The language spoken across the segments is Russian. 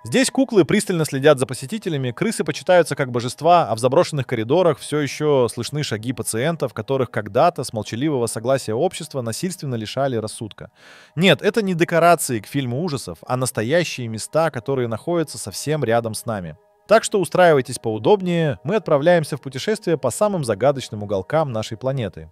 Здесь куклы пристально следят за посетителями, крысы почитаются как божества, а в заброшенных коридорах все еще слышны шаги пациентов, которых когда-то с молчаливого согласия общества насильственно лишали рассудка. Нет, это не декорации к фильму ужасов, а настоящие места, которые находятся совсем рядом с нами. Так что устраивайтесь поудобнее, мы отправляемся в путешествие по самым загадочным уголкам нашей планеты.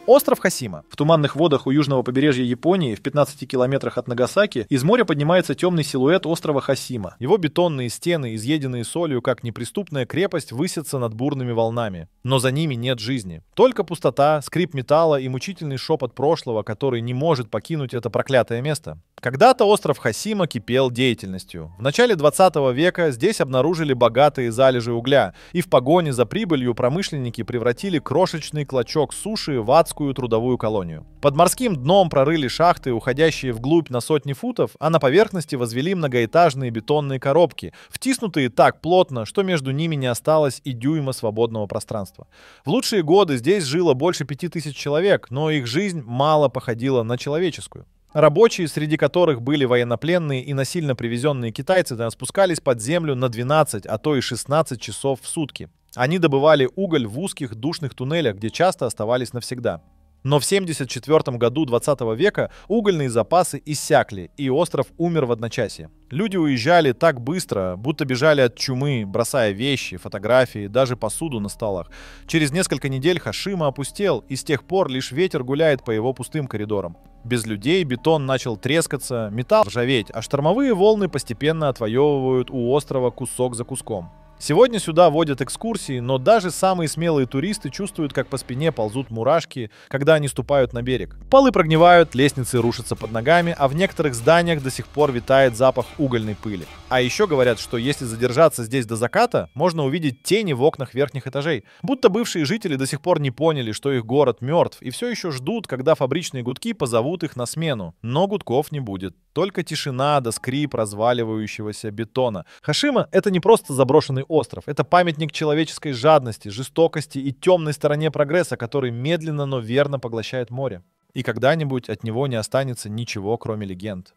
Остров Хосима. В туманных водах у южного побережья Японии, в 15 километрах от Нагасаки, из моря поднимается темный силуэт острова Хосима. Его бетонные стены, изъеденные солью, как неприступная крепость, высятся над бурными волнами. Но за ними нет жизни. Только пустота, скрип металла и мучительный шепот прошлого, который не может покинуть это проклятое место. Когда-то остров Хосима кипел деятельностью. В начале 20 века здесь обнаружили богатые залежи угля, и в погоне за прибылью промышленники превратили крошечный клочок суши в адскую трудовую колонию. Под морским дном прорыли шахты, уходящие вглубь на сотни футов, а на поверхности возвели многоэтажные бетонные коробки, втиснутые так плотно, что между ними не осталось и дюйма свободного пространства. В лучшие годы здесь жило больше 5000 человек, но их жизнь мало походила на человеческую. Рабочие, среди которых были военнопленные и насильно привезенные китайцы, спускались под землю на 12, а то и 16 часов в сутки. Они добывали уголь в узких душных туннелях, где часто оставались навсегда. Но в 1974 году 20 века угольные запасы иссякли, и остров умер в одночасье. Люди уезжали так быстро, будто бежали от чумы, бросая вещи, фотографии, даже посуду на столах. Через несколько недель Хошима опустел, и с тех пор лишь ветер гуляет по его пустым коридорам. Без людей бетон начал трескаться, металл ржаветь, а штормовые волны постепенно отвоевывают у острова кусок за куском. Сегодня сюда водят экскурсии, но даже самые смелые туристы чувствуют, как по спине ползут мурашки, когда они ступают на берег. Полы прогнивают, лестницы рушатся под ногами, а в некоторых зданиях до сих пор витает запах угольной пыли. А еще говорят, что если задержаться здесь до заката, можно увидеть тени в окнах верхних этажей. Будто бывшие жители до сих пор не поняли, что их город мертв, и все еще ждут, когда фабричные гудки позовут их на смену. Но гудков не будет. Только тишина да скрип разваливающегося бетона. Хошима — это не просто заброшенный остров. Это памятник человеческой жадности, жестокости и темной стороне прогресса, который медленно, но верно поглощает море. И когда-нибудь от него не останется ничего, кроме легенд.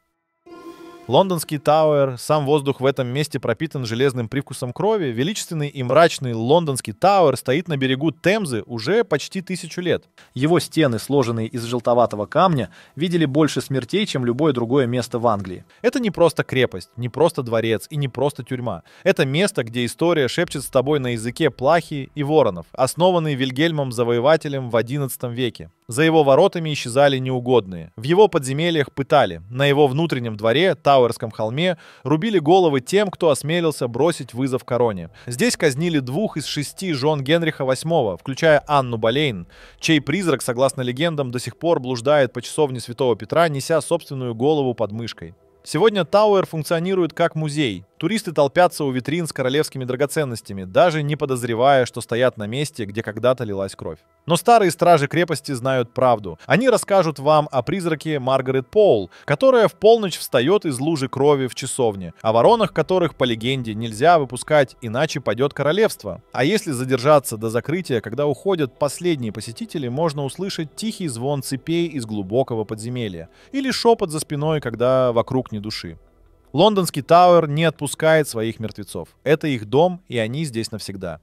Лондонский Тауэр, сам воздух в этом месте пропитан железным привкусом крови. Величественный и мрачный Лондонский Тауэр стоит на берегу Темзы уже почти 1000 лет. Его стены, сложенные из желтоватого камня, видели больше смертей, чем любое другое место в Англии. Это не просто крепость, не просто дворец и не просто тюрьма. Это место, где история шепчет с тобой на языке плахи и воронов, основанный Вильгельмом Завоевателем в XI веке. За его воротами исчезали неугодные. В его подземельях пытали. На его внутреннем дворе, Тауэрском холме, рубили головы тем, кто осмелился бросить вызов короне. Здесь казнили 2 из 6 жен Генриха VIII, включая Анну Болейн, чей призрак, согласно легендам, до сих пор блуждает по часовне Святого Петра, неся собственную голову под мышкой. Сегодня Тауэр функционирует как музей. Туристы толпятся у витрин с королевскими драгоценностями, даже не подозревая, что стоят на месте, где когда-то лилась кровь. Но старые стражи крепости знают правду. Они расскажут вам о призраке Маргарет Поул, которая в полночь встает из лужи крови в часовне, о воронах которых, по легенде, нельзя выпускать, иначе падет королевство. А если задержаться до закрытия, когда уходят последние посетители, можно услышать тихий звон цепей из глубокого подземелья или шепот за спиной, когда вокруг ни души. Лондонский Тауэр не отпускает своих мертвецов. Это их дом, и они здесь навсегда.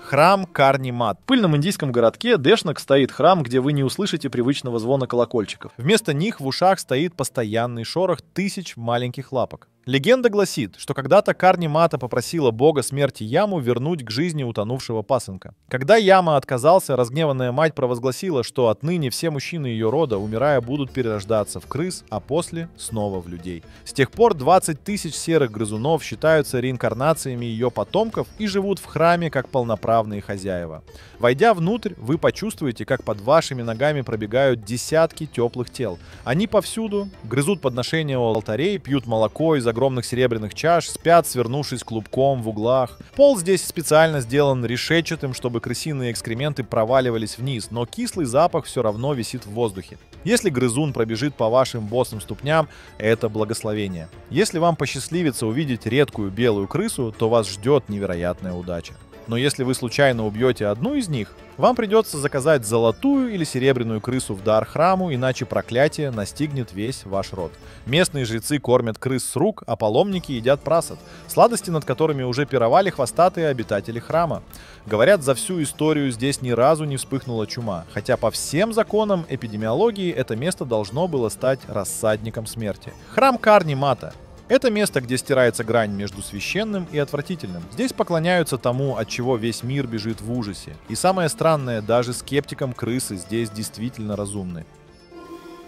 Храм Карни-Мат. В пыльном индийском городке Дэшнок стоит храм, где вы не услышите привычного звона колокольчиков. Вместо них в ушах стоит постоянный шорох тысяч маленьких лапок. Легенда гласит, что когда-то Карни-Мата попросила бога смерти Яму вернуть к жизни утонувшего пасынка. Когда Яма отказался, разгневанная мать провозгласила, что отныне все мужчины ее рода, умирая, будут перерождаться в крыс, а после снова в людей. С тех пор 20 000 серых грызунов считаются реинкарнациями ее потомков и живут в храме как полноправные хозяева. Войдя внутрь, вы почувствуете, как под вашими ногами пробегают десятки теплых тел. Они повсюду, грызут подношения у алтарей, пьют молоко из огромных серебряных чаш, спят, свернувшись клубком в углах. Пол здесь специально сделан решетчатым, чтобы крысиные экскременты проваливались вниз, но кислый запах все равно висит в воздухе. Если грызун пробежит по вашим босым ступням, это благословение. Если вам посчастливится увидеть редкую белую крысу, то вас ждет невероятная удача. Но если вы случайно убьете одну из них, вам придется заказать золотую или серебряную крысу в дар храму, иначе проклятие настигнет весь ваш род. Местные жрецы кормят крыс с рук, а паломники едят прасад, сладости, над которыми уже пировали хвостатые обитатели храма. Говорят, за всю историю здесь ни разу не вспыхнула чума, хотя по всем законам эпидемиологии это место должно было стать рассадником смерти. Храм Карни-Мата. Это место, где стирается грань между священным и отвратительным. Здесь поклоняются тому, от чего весь мир бежит в ужасе. И самое странное, даже скептикам крысы здесь действительно разумны.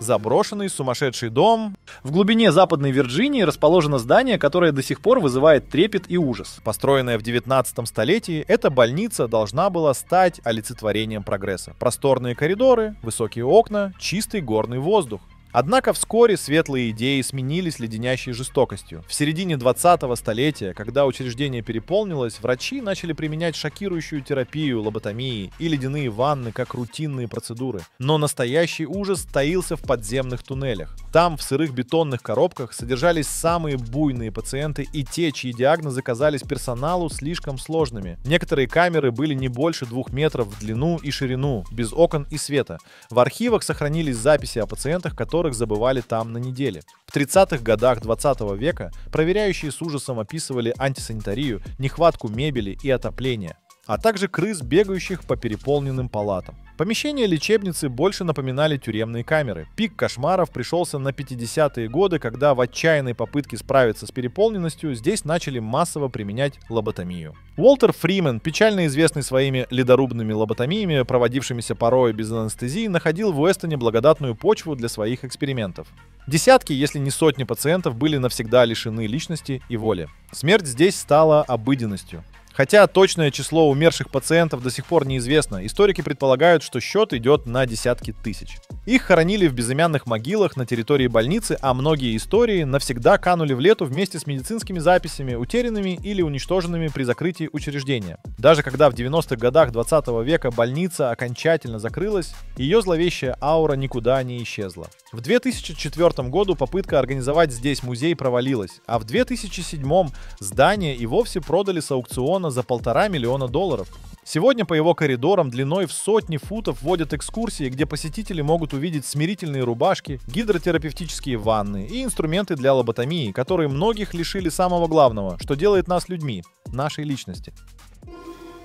Заброшенный сумасшедший дом. В глубине Западной Вирджинии расположено здание, которое до сих пор вызывает трепет и ужас. Построенная в 19 столетии, эта больница должна была стать олицетворением прогресса. Просторные коридоры, высокие окна, чистый горный воздух. Однако вскоре светлые идеи сменились леденящей жестокостью. В середине 20-го столетия, когда учреждение переполнилось, врачи начали применять шокирующую терапию, лоботомии и ледяные ванны как рутинные процедуры. Но настоящий ужас таился в подземных туннелях. Там, в сырых бетонных коробках, содержались самые буйные пациенты и те, чьи диагнозы казались персоналу слишком сложными. Некоторые камеры были не больше 2 метров в длину и ширину, без окон и света. В архивах сохранились записи о пациентах, которых забывали там на неделе. В 30-х годах 20 века проверяющие с ужасом описывали антисанитарию, нехватку мебели и отопления, а также крыс, бегающих по переполненным палатам. Помещения лечебницы больше напоминали тюремные камеры. Пик кошмаров пришелся на 50-е годы, когда в отчаянной попытке справиться с переполненностью здесь начали массово применять лоботомию. Уолтер Фримен, печально известный своими ледорубными лоботомиями, проводившимися порой без анестезии, находил в Уэстоне благодатную почву для своих экспериментов. Десятки, если не сотни пациентов были навсегда лишены личности и воли. Смерть здесь стала обыденностью. Хотя точное число умерших пациентов до сих пор неизвестно, историки предполагают, что счет идет на десятки тысяч. Их хоронили в безымянных могилах на территории больницы, а многие истории навсегда канули в лету вместе с медицинскими записями, утерянными или уничтоженными при закрытии учреждения. Даже когда в 90-х годах 20 века больница окончательно закрылась, ее зловещая аура никуда не исчезла. В 2004 году попытка организовать здесь музей провалилась, а в 2007 здание и вовсе продали с аукциона за $1,5 миллиона. Сегодня по его коридорам длиной в сотни футов водят экскурсии, где посетители могут увидеть смирительные рубашки, гидротерапевтические ванны и инструменты для лоботомии, которые многих лишили самого главного, что делает нас людьми – нашей личности.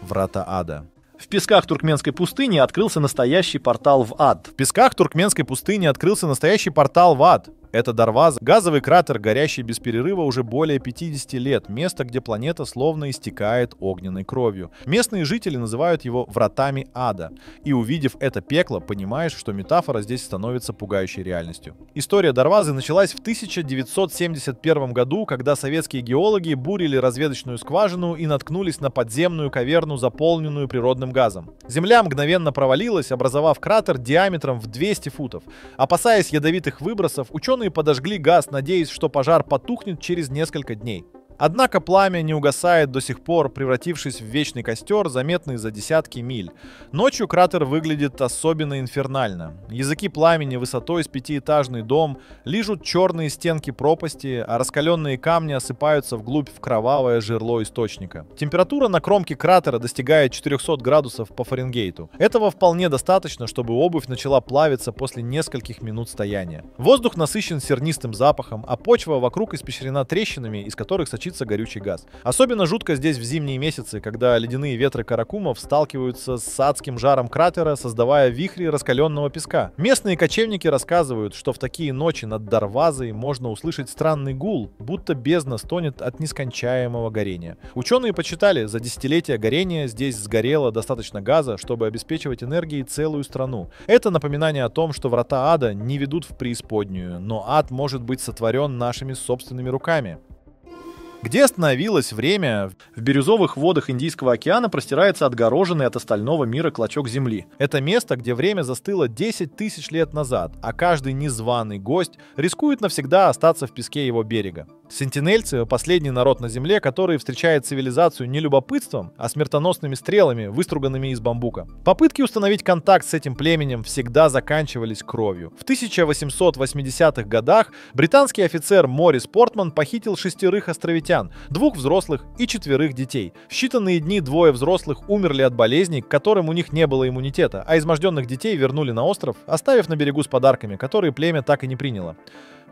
Врата ада. В песках Туркменской пустыни открылся настоящий портал в ад. В песках Туркменской пустыни открылся настоящий портал в ад. Это Дарваза, газовый кратер, горящий без перерыва уже более 50 лет, место, где планета словно истекает огненной кровью. Местные жители называют его вратами ада. И увидев это пекло, понимаешь, что метафора здесь становится пугающей реальностью. История Дарвазы началась в 1971 году, когда советские геологи бурили разведочную скважину и наткнулись на подземную каверну, заполненную природным газом. Земля мгновенно провалилась, образовав кратер диаметром в 200 футов. Опасаясь ядовитых выбросов, ученые подожгли газ, надеясь, что пожар потухнет через несколько дней. Однако пламя не угасает до сих пор, превратившись в вечный костер, заметный за десятки миль. Ночью кратер выглядит особенно инфернально. Языки пламени высотой с 5-этажный дом лижут черные стенки пропасти, а раскаленные камни осыпаются вглубь в кровавое жерло источника. Температура на кромке кратера достигает 400 градусов по Фаренгейту. Этого вполне достаточно, чтобы обувь начала плавиться после нескольких минут стояния. Воздух насыщен сернистым запахом, а почва вокруг испещрена трещинами, из которых сочится горючий газ. Особенно жутко здесь в зимние месяцы, когда ледяные ветры Каракумов сталкиваются с адским жаром кратера, создавая вихри раскаленного песка. Местные кочевники рассказывают, что в такие ночи над Дарвазой можно услышать странный гул, будто бездна стонет от нескончаемого горения. Ученые подсчитали, за десятилетия горения здесь сгорело достаточно газа, чтобы обеспечивать энергией целую страну. Это напоминание о том, что врата ада не ведут в преисподнюю, но ад может быть сотворен нашими собственными руками. Где остановилось время? В бирюзовых водах Индийского океана простирается отгороженный от остального мира клочок земли. Это место, где время застыло 10 тысяч лет назад, а каждый незваный гость рискует навсегда остаться в песке его берега. Сентинельцы — последний народ на Земле, который встречает цивилизацию не любопытством, а смертоносными стрелами, выструганными из бамбука. Попытки установить контакт с этим племенем всегда заканчивались кровью. В 1880-х годах британский офицер Морис Портман похитил 6 островитян, 2 взрослых и 4 детей. В считанные дни 2 взрослых умерли от болезней, к которым у них не было иммунитета, а изможденных детей вернули на остров, оставив на берегу с подарками, которые племя так и не приняло.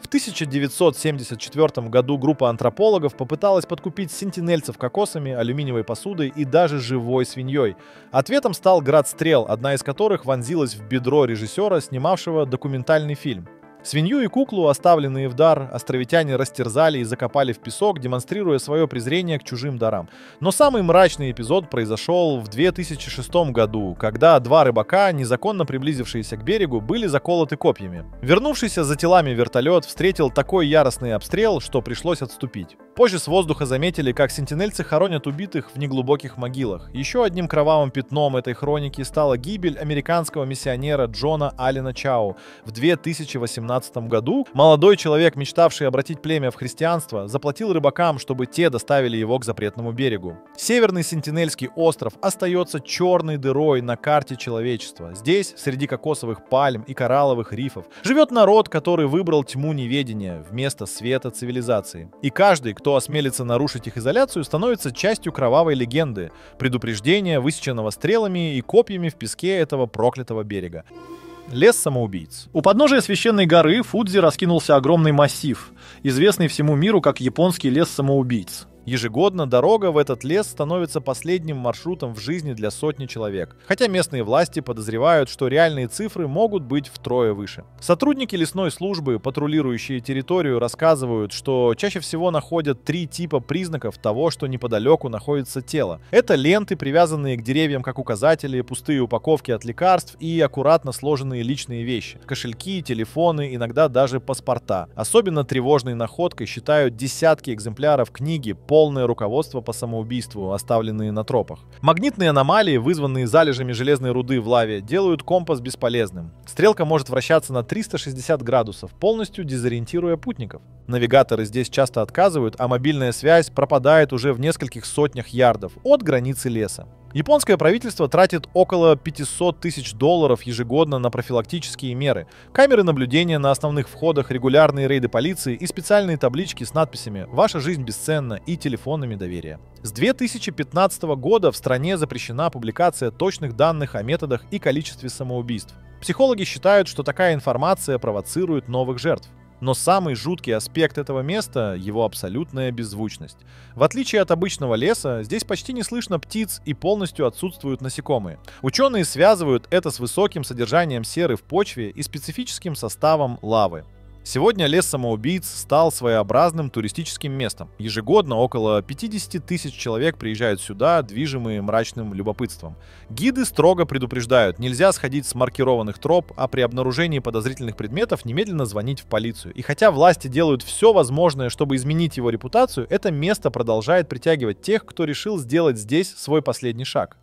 В 1974 году группа антропологов попыталась подкупить сентинельцев кокосами, алюминиевой посудой и даже живой свиньей. Ответом стал град стрел, одна из которых вонзилась в бедро режиссера, снимавшего документальный фильм. Свинью и куклу, оставленные в дар, островитяне растерзали и закопали в песок, демонстрируя свое презрение к чужим дарам. Но самый мрачный эпизод произошел в 2006 году, когда 2 рыбака, незаконно приблизившиеся к берегу, были заколоты копьями. Вернувшийся за телами вертолет встретил такой яростный обстрел, что пришлось отступить. Позже с воздуха заметили, как сентинельцы хоронят убитых в неглубоких могилах. Еще одним кровавым пятном этой хроники стала гибель американского миссионера Джона Аллена Чао. В 2018 году молодой человек, мечтавший обратить племя в христианство, заплатил рыбакам, чтобы те доставили его к запретному берегу. Северный Сентинельский остров остается черной дырой на карте человечества. Здесь, среди кокосовых пальм и коралловых рифов, живет народ, который выбрал тьму неведения вместо света цивилизации. И каждый, кто осмелится нарушить их изоляцию, становится частью кровавой легенды, предупреждения, высеченного стрелами и копьями в песке этого проклятого берега. Лес самоубийц. У подножия священной горы Фудзи раскинулся огромный массив, известный всему миру как японский лес самоубийц. Ежегодно дорога в этот лес становится последним маршрутом в жизни для сотни человек, хотя местные власти подозревают, что реальные цифры могут быть втрое выше. Сотрудники лесной службы, патрулирующие территорию, рассказывают, что чаще всего находят 3 типа признаков того, что неподалеку находится тело. Это ленты, привязанные к деревьям как указатели, пустые упаковки от лекарств и аккуратно сложенные личные вещи. Кошельки, телефоны, иногда даже паспорта. Особенно тревожной находкой считают десятки экземпляров книги «Полное руководство по самоубийству», оставленные на тропах. Магнитные аномалии, вызванные залежами железной руды в лаве, делают компас бесполезным. Стрелка может вращаться на 360 градусов, полностью дезориентируя путников. Навигаторы здесь часто отказывают, а мобильная связь пропадает уже в нескольких сотнях ярдов от границы леса. Японское правительство тратит около $500 тысяч ежегодно на профилактические меры. Камеры наблюдения на основных входах, регулярные рейды полиции и специальные таблички с надписями «Ваша жизнь бесценна» и телефонами доверия. С 2015 года в стране запрещена публикация точных данных о методах и количестве самоубийств. Психологи считают, что такая информация провоцирует новых жертв. Но самый жуткий аспект этого места — его абсолютная беззвучность. В отличие от обычного леса, здесь почти не слышно птиц и полностью отсутствуют насекомые. Ученые связывают это с высоким содержанием серы в почве и специфическим составом лавы. Сегодня лес самоубийц стал своеобразным туристическим местом. Ежегодно около 50 тысяч человек приезжают сюда, движимые мрачным любопытством. Гиды строго предупреждают, нельзя сходить с маркированных троп, а при обнаружении подозрительных предметов немедленно звонить в полицию. И хотя власти делают все возможное, чтобы изменить его репутацию, это место продолжает притягивать тех, кто решил сделать здесь свой последний шаг.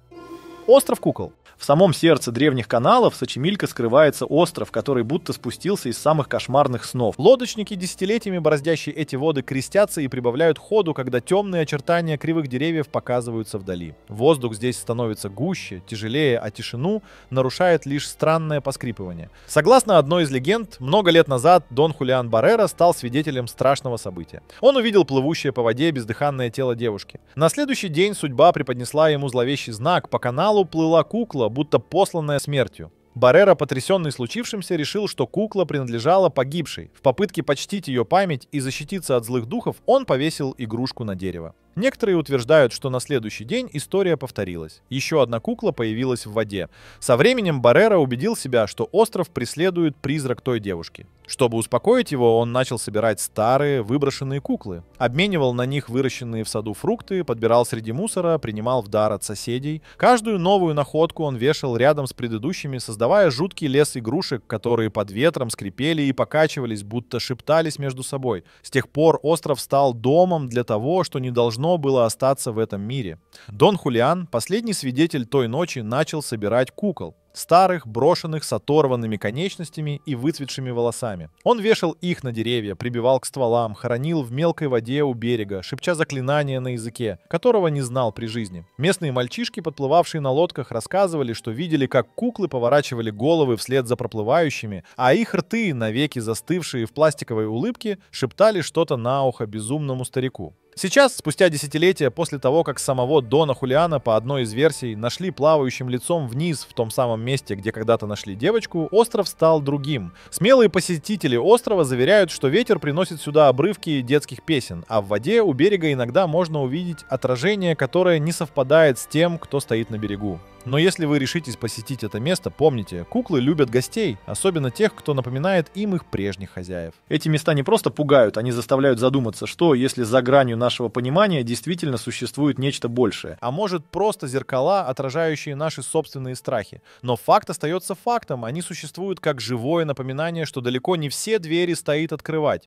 Остров кукол. В самом сердце древних каналов Сочемилька скрывается остров, который будто спустился из самых кошмарных снов. Лодочники, десятилетиями бороздящие эти воды, крестятся и прибавляют ходу, когда темные очертания кривых деревьев показываются вдали. Воздух здесь становится гуще, тяжелее, а тишину нарушает лишь странное поскрипывание. Согласно одной из легенд, много лет назад Дон Хулиан Баррера стал свидетелем страшного события. Он увидел плывущее по воде бездыханное тело девушки. На следующий день судьба преподнесла ему зловещий знак. По каналу плыла кукла, будто посланная смертью. Баррера, потрясенный случившимся, решил, что кукла принадлежала погибшей. В попытке почтить ее память и защититься от злых духов, он повесил игрушку на дерево. Некоторые утверждают, что на следующий день история повторилась. Еще одна кукла появилась в воде. Со временем Баррера убедил себя, что остров преследует призрак той девушки. Чтобы успокоить его, он начал собирать старые, выброшенные куклы. Обменивал на них выращенные в саду фрукты, подбирал среди мусора, принимал в дар от соседей. Каждую новую находку он вешал рядом с предыдущими, создавая жуткий лес игрушек, которые под ветром скрипели и покачивались, будто шептались между собой. С тех пор остров стал домом для того, что не должно было остаться в этом мире. Дон Хулиан, последний свидетель той ночи, начал собирать кукол. Старых, брошенных, с оторванными конечностями и выцветшими волосами. Он вешал их на деревья, прибивал к стволам, хоронил в мелкой воде у берега, шепча заклинания на языке, которого не знал при жизни. Местные мальчишки, подплывавшие на лодках, рассказывали, что видели, как куклы поворачивали головы вслед за проплывающими, а их рты, навеки застывшие в пластиковой улыбке, шептали что-то на ухо безумному старику. Сейчас, спустя десятилетия после того, как самого Дона Хулиана по одной из версий нашли плавающим лицом вниз в том самом месте, где когда-то нашли девочку, остров стал другим. Смелые посетители острова заверяют, что ветер приносит сюда обрывки детских песен, а в воде у берега иногда можно увидеть отражение, которое не совпадает с тем, кто стоит на берегу. Но если вы решитесь посетить это место, помните, куклы любят гостей, особенно тех, кто напоминает им их прежних хозяев. Эти места не просто пугают, они заставляют задуматься, что, если за гранью нашего понимания действительно существует нечто большее. А может, просто зеркала, отражающие наши собственные страхи. Но факт остается фактом, они существуют как живое напоминание, что далеко не все двери стоит открывать.